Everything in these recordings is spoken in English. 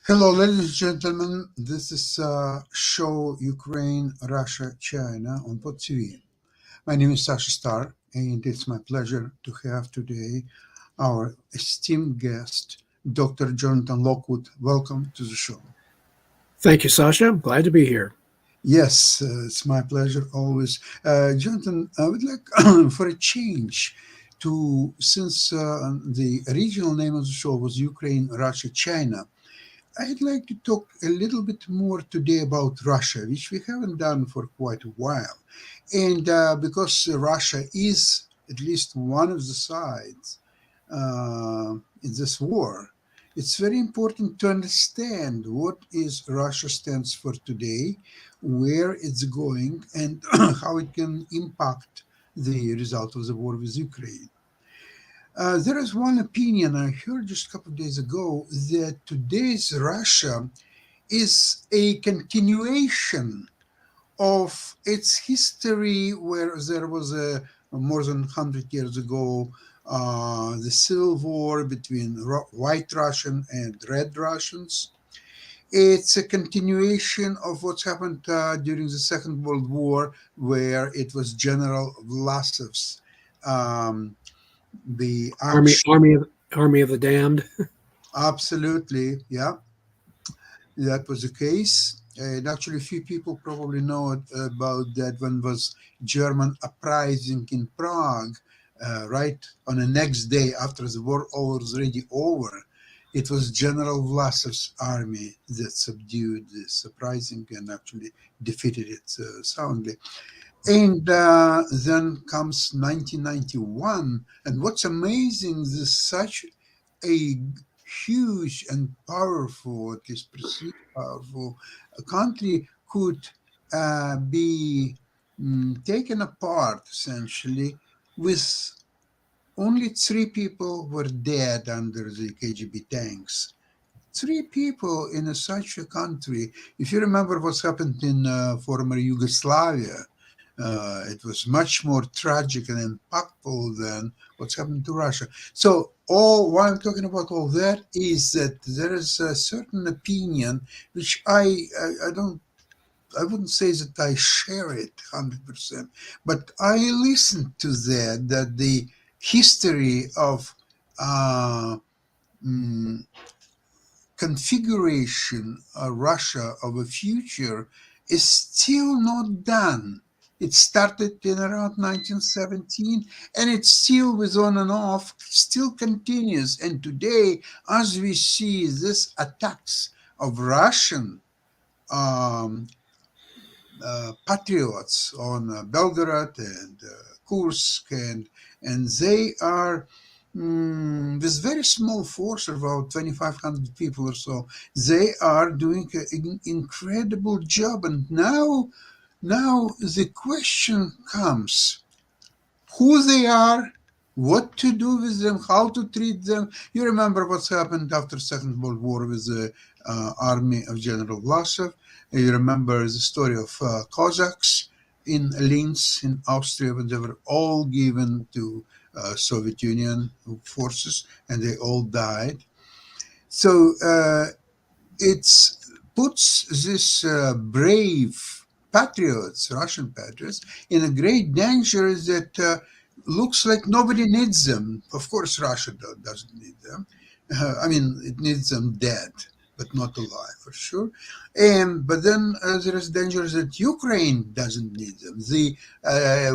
Hello, ladies and gentlemen. This is show Ukraine, Russia, China on Pod TV. My name is Sasha Star, and it's my pleasure to have today our esteemed guest, Dr. Jonathan Lockwood. Welcome to the show. Thank you, Sasha. I'm glad to be here. Yes, it's my pleasure always. Jonathan, I would like for a change since the original name of the show was Ukraine, Russia, China. I'd like to talk a little bit more today about Russia, which we haven't done for quite a while. And because Russia is at least one of the sides in this war, it's very important to understand what is Russia stands for today, where it's going, and how it can impact the result of the war with Ukraine. There is one opinion I heard just a couple of days ago that today's Russia is a continuation of its history, where there was a more than 100 years ago the civil war between white Russian and red Russians. It's a continuation of what's happened during the Second World War, where it was General Vlasov's the Army, action. Army, of, Army of the Damned. Absolutely, yeah, that was the case. And actually, few people probably know about that when was German uprising in Prague, right on the next day after the war was already over. It was General Vlasov's army that subdued this uprising and actually defeated it soundly. And then comes 1991. And what's amazing is such a huge and powerful, at least perceived powerful, country could be taken apart essentially with only three people were dead under the KGB tanks. Three people in such a country. If you remember what's happened in former Yugoslavia, it was much more tragic and impactful than what's happened to Russia. So, why I'm talking about all that is that there is a certain opinion which I don't. I wouldn't say that I share it 100%, but I listen to that the history of uh, mm, configuration Russia of a future is still not done. It started in around 1917 and it's still with on and off, still continues. And today, as we see these attacks of Russian um, patriots on Belgorod and Kursk, and they are with very small force, about 2,500 people or so. They are doing an incredible job, and now the question comes: who they are, what to do with them, how to treat them. You remember what's happened after Second World War with the army of General Vlasov. You remember the story of Cossacks in Linz in Austria when they were all given to Soviet Union forces and they all died. So it puts this brave patriots, Russian patriots, in a great danger that looks like nobody needs them. Of course, Russia doesn't need them. I mean, it needs them dead, but not alive for sure. And but then there is danger that Ukraine doesn't need them. The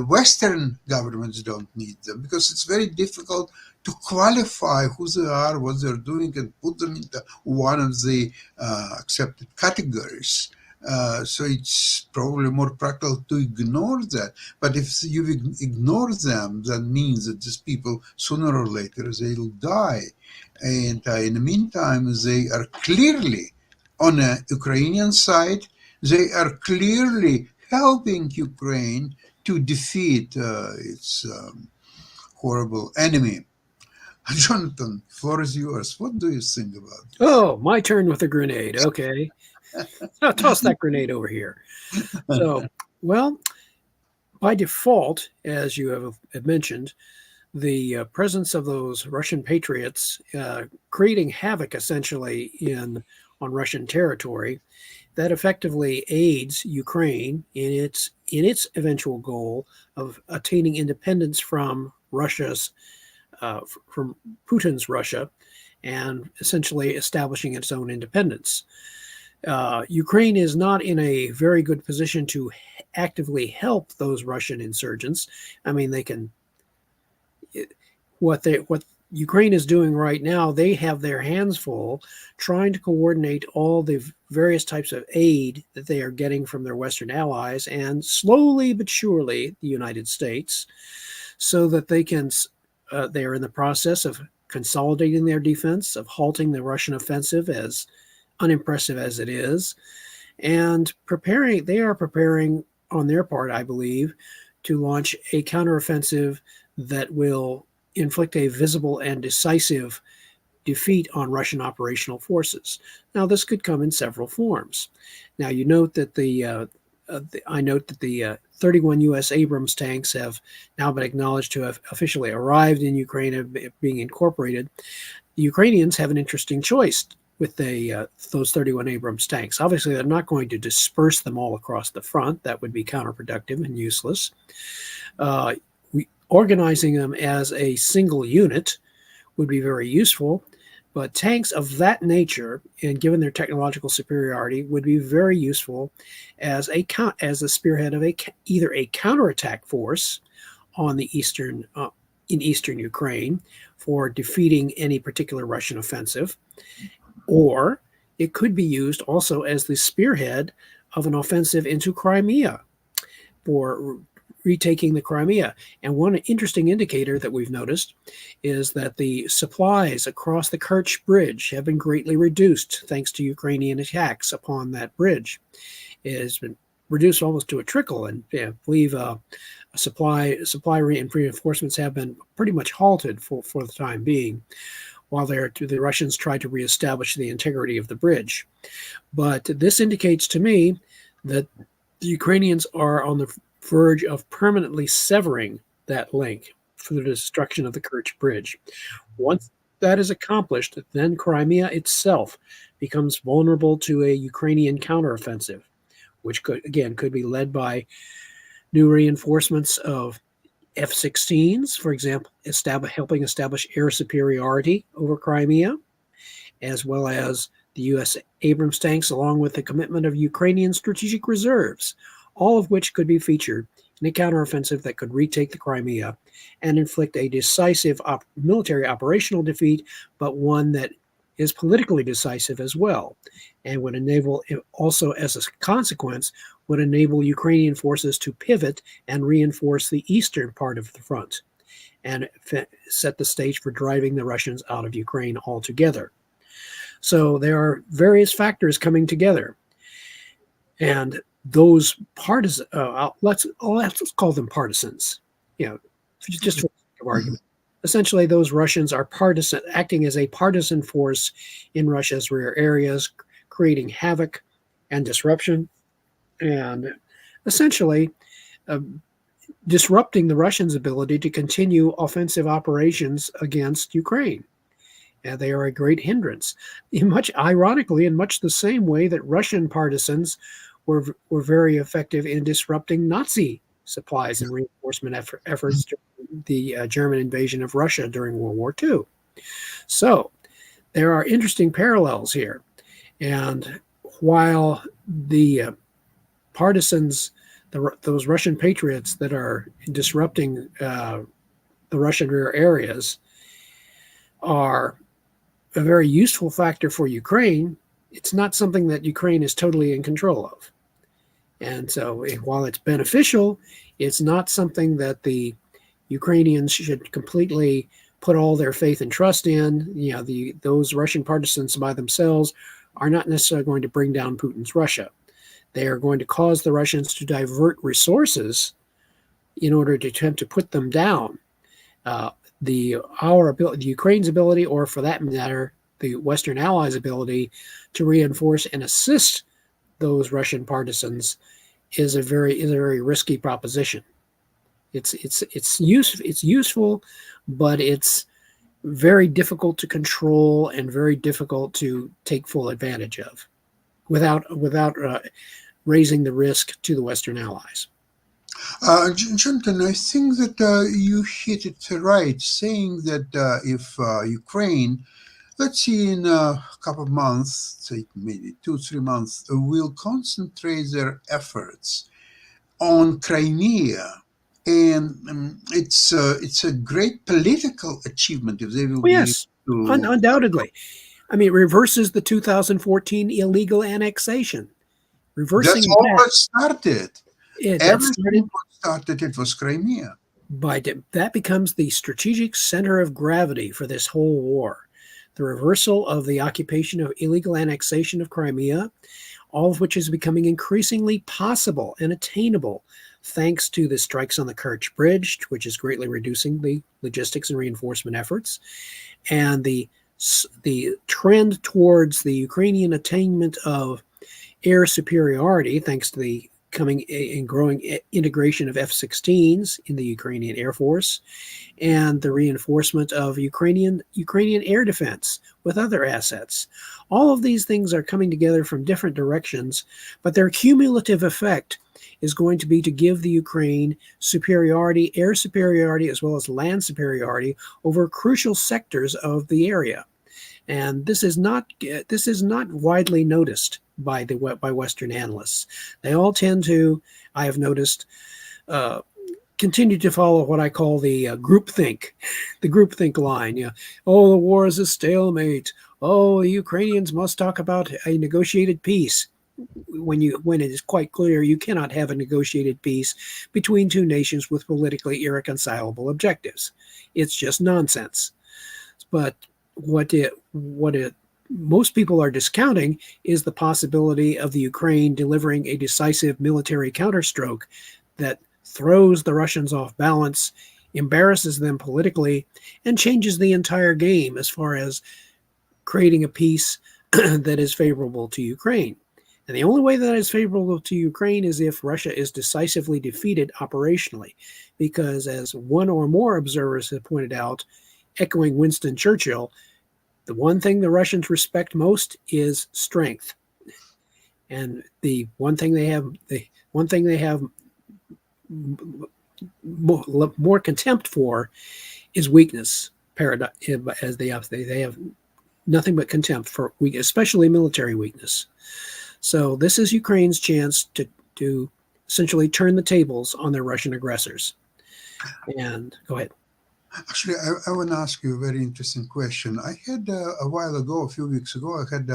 Western governments don't need them because it's very difficult to qualify who they are, what they're doing, and put them into one of the accepted categories. So it's probably more practical to ignore that. But if you ignore them, that means that these people sooner or later they'll die. And in the meantime, they are clearly on a Ukrainian side. They are clearly helping Ukraine to defeat its horrible enemy. Jonathan, floor is yours. What do you think about this? Oh, my turn with a grenade. Okay. I'll toss that grenade over here. So, well, by default, as you have mentioned, the presence of those Russian patriots creating havoc essentially in on Russian territory that effectively aids Ukraine in its eventual goal of attaining independence from from Putin's Russia, and essentially establishing its own independence. Ukraine is not in a very good position to actively help those Russian insurgents. I mean, they can what Ukraine is doing right now. They have their hands full trying to coordinate all the various types of aid that they are getting from their Western allies and slowly but surely the United States, so that they are in the process of consolidating their defense, of halting the Russian offensive, as unimpressive as it is, and they are preparing on their part, I believe, to launch a counteroffensive that will inflict a visible and decisive defeat on Russian operational forces. Now, this could come in several forms. Now, you note that I note that the 31 U.S. Abrams tanks have now been acknowledged to have officially arrived in Ukraine and being incorporated. The Ukrainians have an interesting choice with those 31 Abrams tanks. Obviously, they're not going to disperse them all across the front. That would be counterproductive and useless. Organizing them as a single unit would be very useful, but tanks of that nature, and given their technological superiority, would be very useful as the spearhead of either a counterattack force on the in eastern Ukraine for defeating any particular Russian offensive, or it could be used also as the spearhead of an offensive into Crimea for retaking the Crimea. And one interesting indicator that we've noticed is that the supplies across the Kerch Bridge have been greatly reduced thanks to Ukrainian attacks upon that bridge. It has been reduced almost to a trickle, and I believe supply reinforcements have been pretty much halted for the time being, while the Russians try to reestablish the integrity of the bridge. But this indicates to me that the Ukrainians are on the verge of permanently severing that link for the destruction of the Kerch Bridge. Once that is accomplished, then Crimea itself becomes vulnerable to a Ukrainian counteroffensive, which could be led by new reinforcements of F-16s, for example, helping establish air superiority over Crimea, as well as the U.S. Abrams tanks, along with the commitment of Ukrainian strategic reserves, all of which could be featured in a counteroffensive that could retake the Crimea and inflict a decisive military operational defeat, but one that is politically decisive as well, and would enable, also as a consequence, would enable Ukrainian forces to pivot and reinforce the eastern part of the front and set the stage for driving the Russians out of Ukraine altogether. So there are various factors coming together, and those partisans, let's call them partisans, just for the sake of argument. Essentially, those Russians are acting as a partisan force in Russia's rear areas, creating havoc and disruption, and essentially disrupting the Russians' ability to continue offensive operations against Ukraine. And they are a great hindrance, much ironically, in much the same way that Russian partisans were very effective in disrupting Nazi supplies and reinforcement efforts during the German invasion of Russia during World War II. So there are interesting parallels here. And while the partisans, those Russian patriots that are disrupting the Russian rear areas, are a very useful factor for Ukraine, it's not something that Ukraine is totally in control of. And so while it's beneficial, it's not something that the Ukrainians should completely put all their faith and trust in. Those Russian partisans by themselves are not necessarily going to bring down Putin's Russia. They are going to cause the Russians to divert resources in order to attempt to put them down. Ukraine's ability, or for that matter, the Western Allies' ability to reinforce and assist those Russian partisans is a very risky proposition. It's useful, but it's very difficult to control and very difficult to take full advantage of without raising the risk to the Western allies. Jonathan, I think that you hit it right, saying that if Ukraine, let's see, in a couple of months, say maybe 2, 3 months, will concentrate their efforts on Crimea, and it's a great political achievement if they will Oh, be able yes, to. undoubtedly. I mean, it reverses the 2014 illegal annexation. That's Reversing all that, what started. that Everything started what started it was Crimea. that becomes the strategic center of gravity for this whole war. The reversal of the occupation of illegal annexation of Crimea, all of which is becoming increasingly possible and attainable thanks to the strikes on the Kerch Bridge, which is greatly reducing the logistics and reinforcement efforts, and the trend towards the Ukrainian attainment of air superiority, thanks to the coming and growing integration of F-16s in the Ukrainian Air Force, and the reinforcement of Ukrainian air defense with other assets. All of these things are coming together from different directions, but their cumulative effect is going to be to give the Ukraine superiority, air superiority, as well as land superiority over crucial sectors of the area. And this is not widely noticed by Western analysts. They all tend to, I have noticed, uh, continue to follow what I call the groupthink, the groupthink line. Oh, the war is a stalemate. Oh, the Ukrainians must talk about a negotiated peace. When it is quite clear you cannot have a negotiated peace between two nations with politically irreconcilable objectives. It's just nonsense. But what it most people are discounting is the possibility of the Ukraine delivering a decisive military counterstroke that throws the Russians off balance, embarrasses them politically, and changes the entire game as far as creating a peace that is favorable to Ukraine. And the only way that is favorable to Ukraine is if Russia is decisively defeated operationally, because as one or more observers have pointed out, echoing Winston Churchill, the one thing the Russians respect most is strength. And the one thing they have more contempt for is weakness. As they have nothing but contempt for weak, especially military weakness. So this is Ukraine's chance to essentially turn the tables on their Russian aggressors. And go ahead. Actually, I want to ask you a very interesting question. I had a while ago, a few weeks ago, I had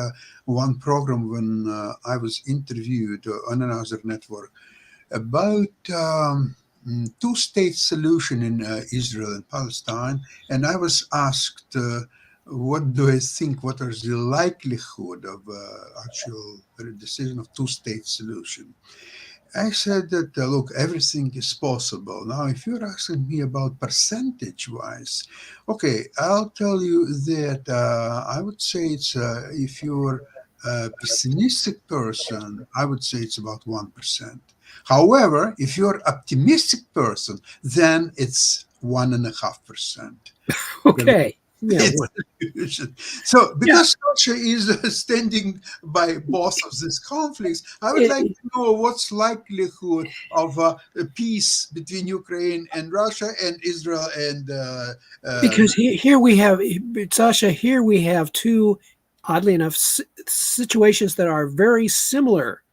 one program when I was interviewed on another network about two-state solution in Israel and Palestine, and I was asked, what do I think? What is the likelihood of actual decision of two-state solution? I said that, look, everything is possible. Now, if you're asking me about percentage wise, okay, I'll tell you that I would say it's, if you're a pessimistic person, I would say it's about 1%. However, if you're optimistic person, then it's 1.5%. Okay. Yeah. It's illusion. So, Yeah. because Russia is standing by both of these conflicts, I would like It, to know what's likelihood of a peace between Ukraine and Russia and Israel and because here we have, Sasha, here we have two, oddly enough, situations that are very similar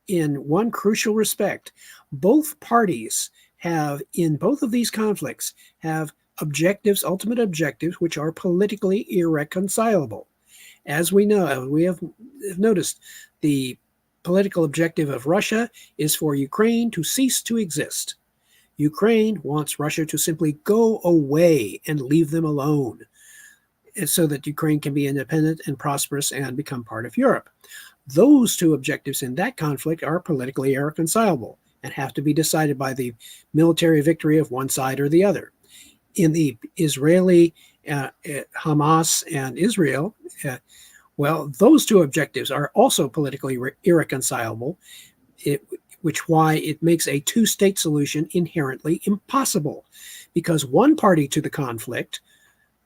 in one crucial respect. Both parties have, in both of these conflicts, have objectives, ultimate objectives, which are politically irreconcilable. As we know, we have noticed, the political objective of Russia is for Ukraine to cease to exist. Ukraine wants Russia to simply go away and leave them alone, so that Ukraine can be independent and prosperous and become part of Europe. Those two objectives in that conflict are politically irreconcilable and have to be decided by the military victory of one side or the other. In the Israeli Hamas and Israel, well, those two objectives are also politically irreconcilable, why it makes a two-state solution inherently impossible, because one party to the conflict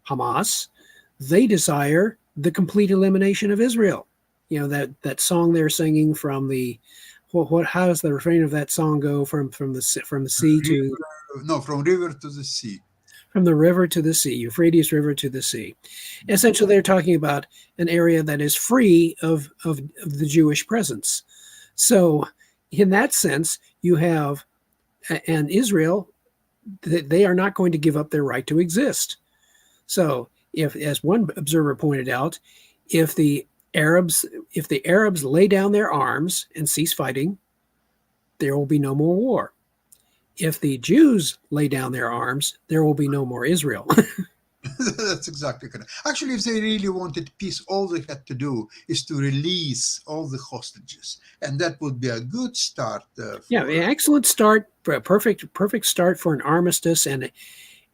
Hamas, they desire the complete elimination of Israel. You know that song they're singing from the what how does the refrain of that song go from the sea to No, from river to the sea. from the river to the sea, Euphrates River to the sea. Essentially, they're talking about an area that is free of the Jewish presence. So, in that sense, you have and Israel, they are not going to give up their right to exist. So, if, as one observer pointed out, if the Arabs if the Arabs lay down their arms and cease fighting, there will be no more war. If the Jews lay down their arms, there will be no more Israel. That's exactly correct. Actually, if they really wanted peace, all they had to do is to release all the hostages, and that would be a good start Yeah, for. excellent start, a perfect start for an armistice,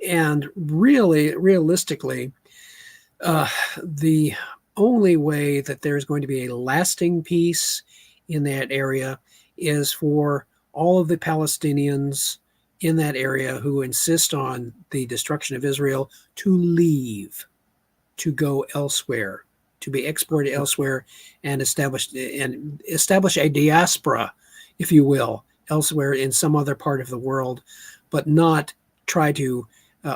and really realistically, uh, the only way that there's going to be a lasting peace in that area is for all of the Palestinians in that area who insist on the destruction of Israel to leave, to go elsewhere, to be exported elsewhere, and establish a diaspora, if you will, elsewhere in some other part of the world, but not try to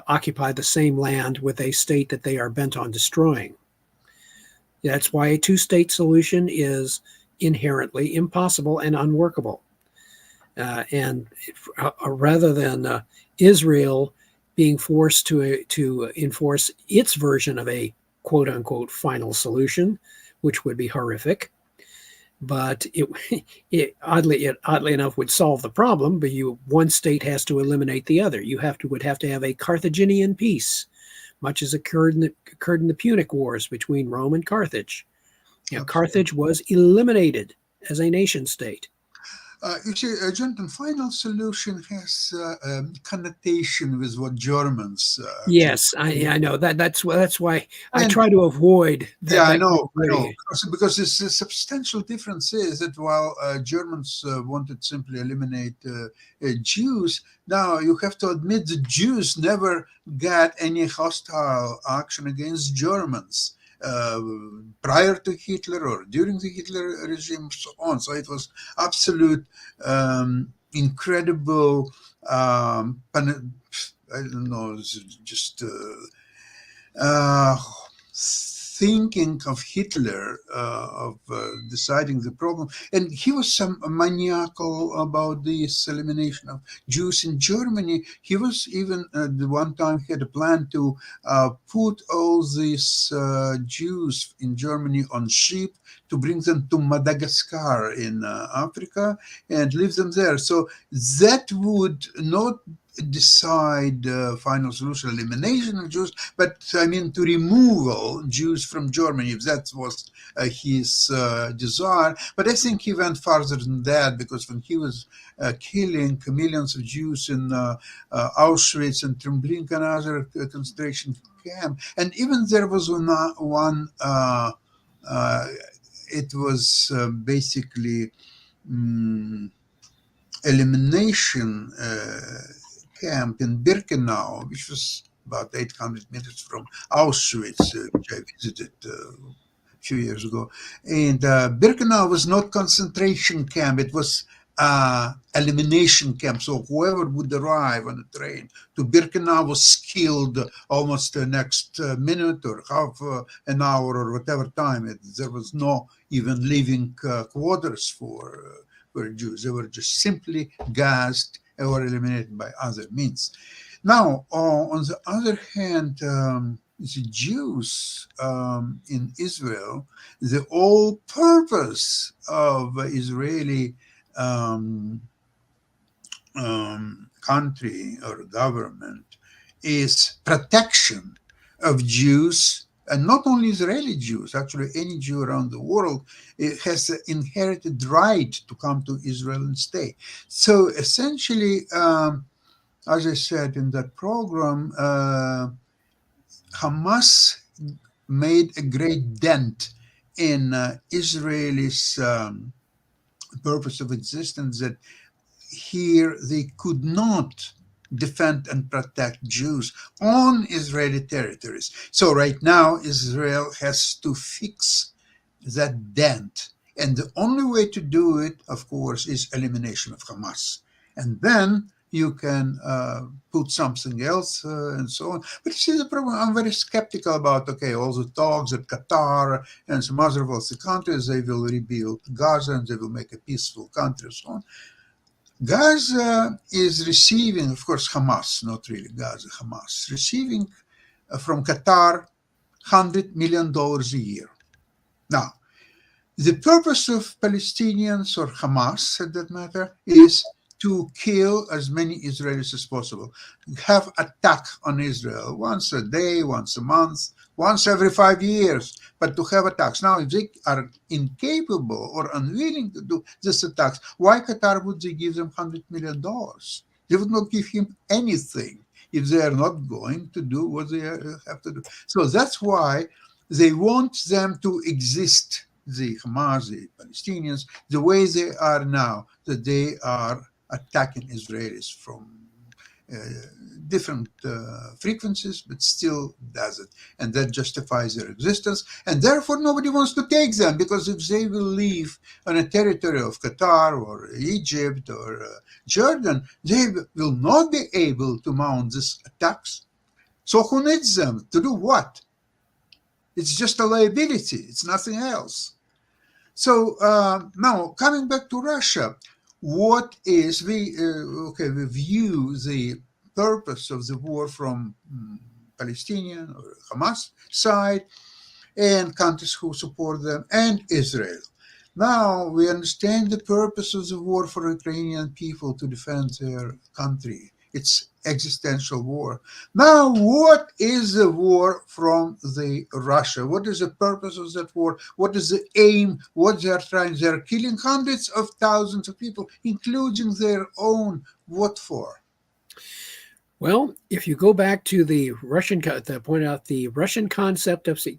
occupy the same land with a state that they are bent on destroying. That's why a two-state solution is inherently impossible and unworkable. And rather than Israel being forced to enforce its version of a quote unquote final solution, which would be horrific, but it oddly enough would solve the problem. But one state has to eliminate the other. Would have to have a Carthaginian peace, much as occurred in the Punic Wars between Rome and Carthage. You know, Absolutely. Carthage was eliminated as a nation state. You see, Jonathan, final solution has connotation with what Germans actually. Yes, I know that's why I And try to avoid yeah, that kind of I know, wording. because it's a substantial difference is that while Germans wanted simply eliminate Jews, now you have to admit the Jews never got any hostile action against Germans uh, prior to Hitler or during the Hitler regime, so on. So it was absolute incredible. I don't know, just. Uh, Thinking of Hitler, of deciding the problem. And he was some maniacal about this elimination of Jews in Germany. He was even the one time he had a plan to put all these Jews in Germany on ship to bring them to Madagascar in Africa and leave them there. So that would not decide final solution elimination of Jews, but I mean to removal Jews from Germany, if that was his desire. But I think he went farther than that, because when he was killing millions of Jews in Auschwitz and Treblinka and other concentration camp, and even there was one uh, it was basically um, elimination camp in Birkenau, which was about 800 meters from Auschwitz, which I visited a few years ago. And Birkenau was not concentration camp; it was elimination camp. So whoever would arrive on a train to Birkenau was killed almost the next minute or half an hour or whatever time. There was no even living quarters for Jews. They were just simply gassed or eliminated by other means. Now, on the other hand, the Jews in Israel, the whole purpose of Israeli um, country or government is protection of Jews, and not only Israeli Jews, actually any Jew around the world has an inherited right to come to Israel and stay. So essentially, as I said in that program, Hamas made a great dent in Israelis' purpose of existence, that here they could not defend and protect Jews on Israeli territories. So right now, Israel has to fix that dent. And the only way to do it, of course, is elimination of Hamas. And then you can put something else and so on. But you see the problem, I'm very skeptical about, okay, all the talks that Qatar and some other wealthy countries, they will rebuild Gaza and they will make a peaceful country and so on. Gaza is receiving, of course, Hamas, not really Gaza, Hamas, receiving from Qatar $100 million a year. Now, the purpose of Palestinians or Hamas, at that matter, is to kill as many Israelis as possible, have attack on Israel once a day, once a month, once every 5 years, but to have attacks. Now, if they are incapable or unwilling to do these attacks, why Qatar would they give them $100 million? They would not give him anything if they are not going to do what they have to do. So that's why they want them to exist, the Hamas, the Palestinians, the way they are now, that they are attacking Israelis from uh, different frequencies, but still does it. And that justifies their existence. And therefore, nobody wants to take them, because if they will live on a territory of Qatar or Egypt or Jordan, they will not be able to mount these attacks. So who needs them? To do what? It's just a liability. It's nothing else. So now coming back to Russia, what is we view the purpose of the war from Palestinian or Hamas side and countries who support them and Israel. Now we understand the purpose of the war for Ukrainian people to defend their country. It's existential war. Now, what is the war from the Russia? What is the purpose of that war? What is the aim? What they are trying? They are killing hundreds of thousands of people, including their own. What for? Well, if you go back to the Russian, to point out the Russian concept of the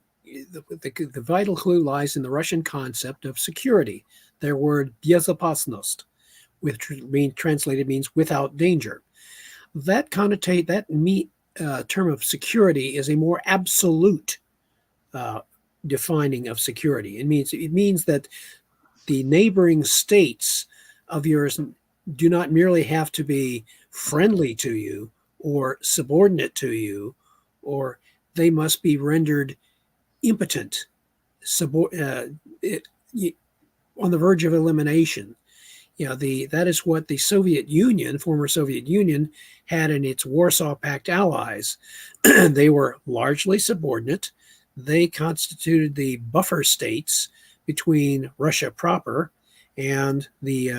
vital clue lies in the Russian concept of security. Their word "безопасность," which translated means without danger. That term of security is a more absolute defining of security. It means that the neighboring states of yours do not merely have to be friendly to you or subordinate to you, or they must be rendered impotent, on the verge of elimination. That is what the former Soviet Union, had in its Warsaw Pact allies. They were largely subordinate. They constituted the buffer states between Russia proper and they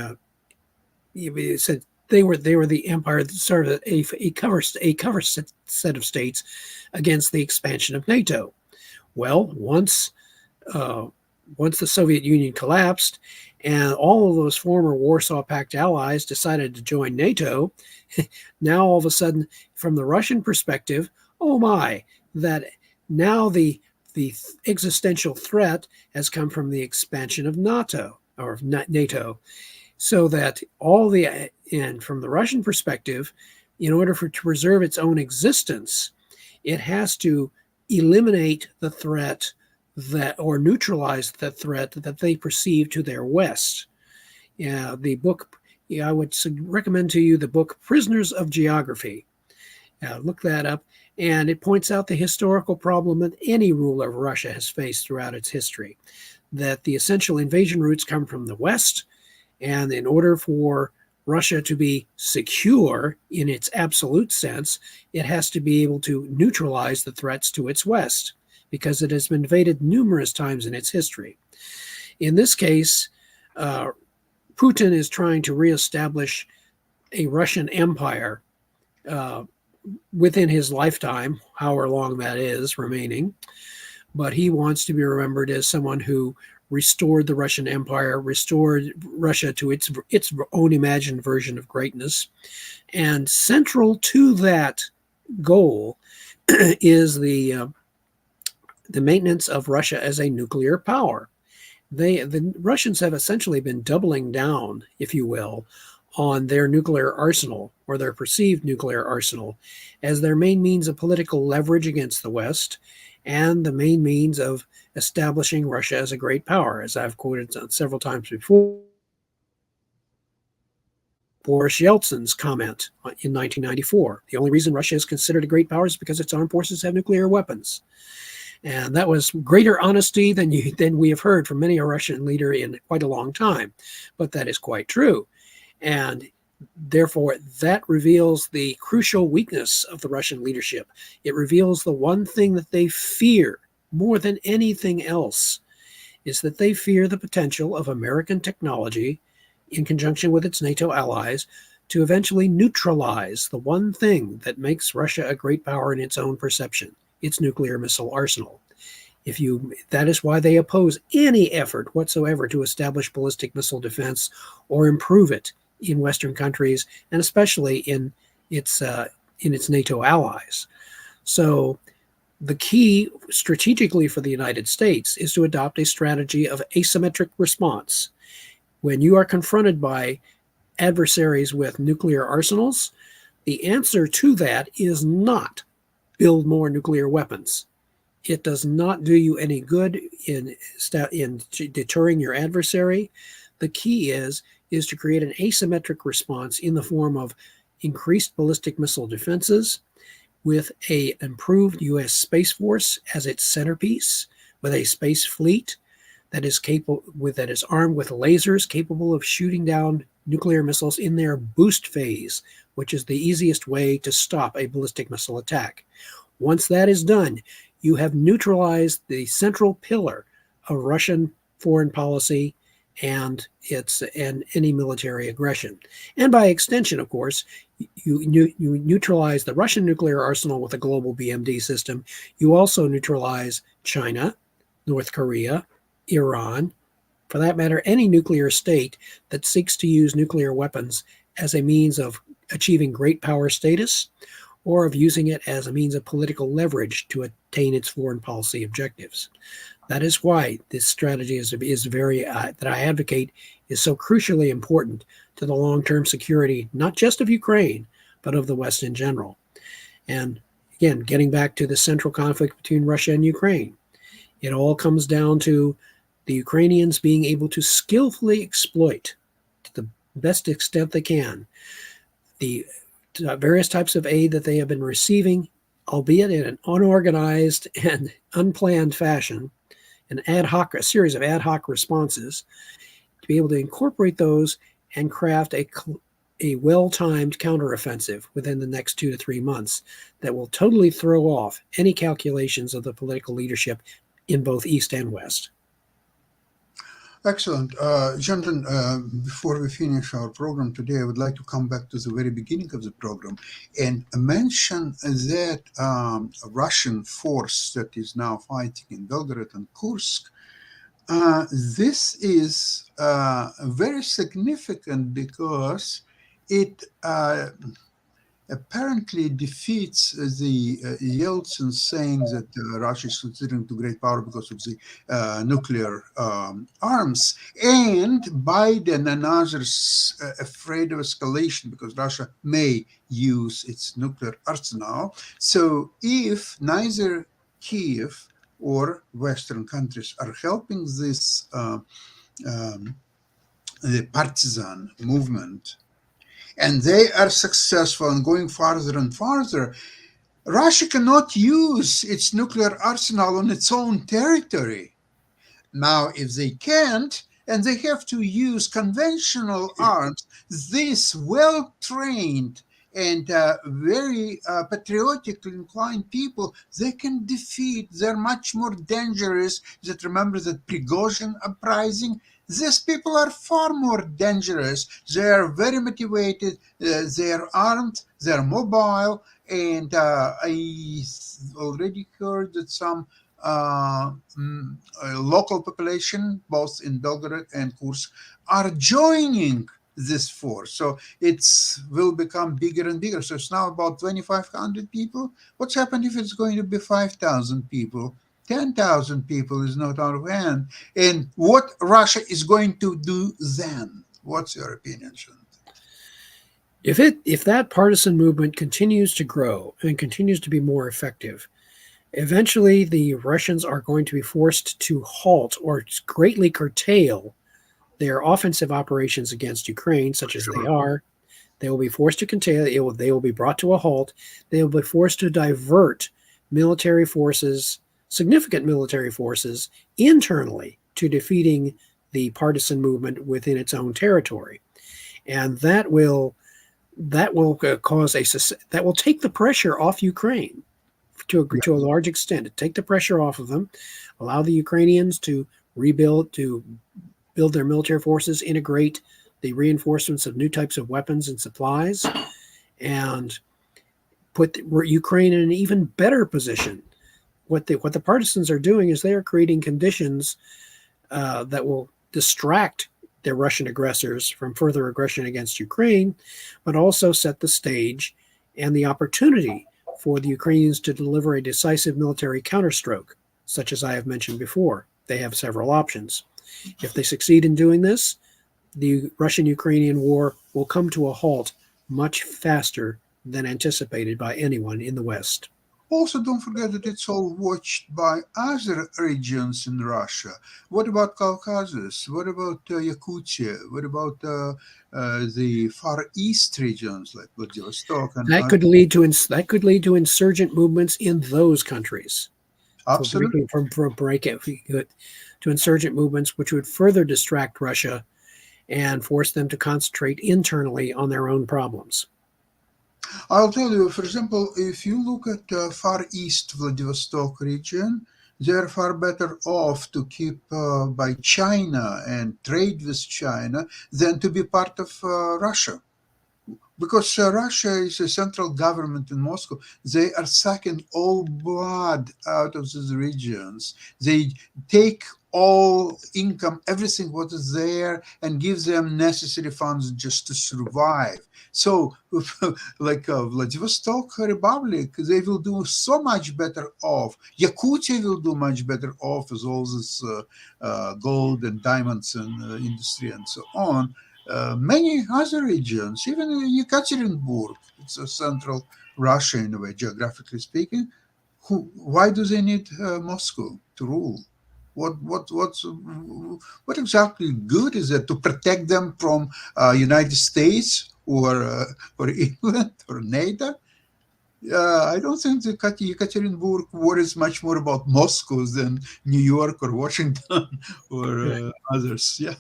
were the empire that sort of a cover set of states against the expansion of NATO. Well, once the Soviet Union collapsed and all of those former Warsaw Pact allies decided to join NATO, now all of a sudden, from the Russian perspective, oh my, that now the existential threat has come from the expansion of NATO, so that and from the Russian perspective, in order to preserve its own existence, it has to eliminate the threat or neutralize the threat that they perceive to their west. The book, I would recommend to you the book Prisoners of Geography. Look that up, and it points out the historical problem that any ruler of Russia has faced throughout its history, that the essential invasion routes come from the west, and in order for Russia to be secure in its absolute sense, it has to be able to neutralize the threats to its west, because it has been invaded numerous times in its history. In this case, Putin is trying to reestablish a Russian empire within his lifetime, however long that is remaining. But he wants to be remembered as someone who restored the Russian Empire, restored Russia to its own imagined version of greatness. And central to that goal is the maintenance of Russia as a nuclear power. The Russians have essentially been doubling down, if you will, on their nuclear arsenal or their perceived nuclear arsenal as their main means of political leverage against the West and the main means of establishing Russia as a great power, as I've quoted several times before. Boris Yeltsin's comment in 1994. The only reason Russia is considered a great power is because its armed forces have nuclear weapons. And that was greater honesty than we have heard from many a Russian leader in quite a long time. But that is quite true. And therefore, that reveals the crucial weakness of the Russian leadership. It reveals the one thing that they fear more than anything else is that they fear the potential of American technology in conjunction with its NATO allies to eventually neutralize the one thing that makes Russia a great power in its own perception, its nuclear missile arsenal. That is why they oppose any effort whatsoever to establish ballistic missile defense or improve it in Western countries, and especially in its NATO allies. So the key strategically for the United States is to adopt a strategy of asymmetric response. When you are confronted by adversaries with nuclear arsenals, the answer to that is not build more nuclear weapons. It does not do you any good in deterring your adversary. The key is to create an asymmetric response in the form of increased ballistic missile defenses with an improved U.S. Space Force as its centerpiece, with a space fleet that is armed with lasers capable of shooting down nuclear missiles in their boost phase, which is the easiest way to stop a ballistic missile attack. Once that is done, you have neutralized the central pillar of Russian foreign policy and any military aggression. And by extension, of course, you neutralize the Russian nuclear arsenal with a global BMD system. You also neutralize China, North Korea, Iran, for that matter, any nuclear state that seeks to use nuclear weapons as a means of achieving great power status or of using it as a means of political leverage to attain its foreign policy objectives. That is why this strategy is very that I advocate is so crucially important to the long-term security, not just of Ukraine, but of the West in general. And again, getting back to the central conflict between Russia and Ukraine, it all comes down to the Ukrainians being able to skillfully exploit, to the best extent they can, the various types of aid that they have been receiving, albeit in an unorganized and unplanned fashion, a series of ad hoc responses, to be able to incorporate those and craft a well-timed counteroffensive within the next 2 to 3 months that will totally throw off any calculations of the political leadership in both East and West. Excellent. Jonathan, before we finish our program today, I would like to come back to the very beginning of the program and mention that Russian force that is now fighting in Belgorod and Kursk. This is very significant because it apparently defeats the Yeltsin saying that Russia is considered a great power because of the nuclear arms, and Biden and others afraid of escalation because Russia may use its nuclear arsenal. So if neither Kiev or Western countries are helping this the partisan movement, and they are successful in going farther and farther, Russia cannot use its nuclear arsenal on its own territory. Now, if they can't, and they have to use conventional arms, these well-trained and very patriotically inclined people, they can defeat. They're much more dangerous. Just remember that Prigozhin uprising, these people are far more dangerous. They are very motivated, they are armed, they are mobile, and I already heard that some local population, both in Belgorod and Kursk, are joining this force. So it will become bigger and bigger. So it's now about 2,500 people. What's happened if it's going to be 5,000 people? 10,000 people is not out of hand. And what Russia is going to do then? What's your opinion, Sean? If that partisan movement continues to grow and continues to be more effective, eventually the Russians are going to be forced to halt or greatly curtail their offensive operations against Ukraine, such as they Sure. are. They will be forced to curtail. They will be brought to a halt. They will be forced to divert military forces, significant military forces, internally to defeating the partisan movement within its own territory, and that will cause that will take the pressure off Ukraine Yeah. to a large extent. Take the pressure off of them, allow the Ukrainians to rebuild, to build their military forces, integrate the reinforcements of new types of weapons and supplies, and put Ukraine in an even better position. What the partisans are doing is they are creating conditions that will distract their Russian aggressors from further aggression against Ukraine, but also set the stage and the opportunity for the Ukrainians to deliver a decisive military counterstroke, such as I have mentioned before. They have several options. If they succeed in doing this, the Russian Ukrainian war will come to a halt much faster than anticipated by anyone in the West. Also, don't forget that it's all watched by other regions in Russia. What about Caucasus? What about Yakutia? What about the Far East regions like Vladivostok and That could lead to insurgent movements in those countries for absolutely? breaking from for break to insurgent movements, which would further distract Russia and force them to concentrate internally on their own problems. I'll tell you, for example, if you look at Far East Vladivostok region, they're far better off to keep by China and trade with China than to be part of Russia. Because Russia is a central government in Moscow, they are sucking all blood out of these regions. They take all income, everything what is there, and give them necessary funds just to survive. So, like Vladivostok Republic, they will do so much better off. Yakutia will do much better off with all this gold and diamonds and industry and so on. Many other regions, even Yekaterinburg, it's a central Russia in a way, geographically speaking. Why do they need Moscow to rule? What exactly good is it to protect them from United States or England or NATO? I don't think the Yekaterinburg worries much more about Moscow than New York or Washington or Right. others. Yeah.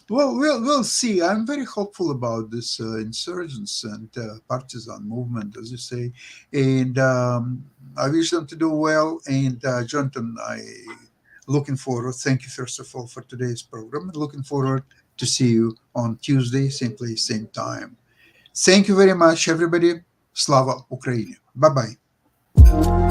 Well, we'll see. I'm very hopeful about this insurgents and partisan movement, as you say, and I wish them to do well. And Jonathan, I looking forward. Thank you first of all for today's program. Looking forward to see you on Tuesday, same place, same time. Thank you very much, everybody. Slava Ukraini. Bye bye.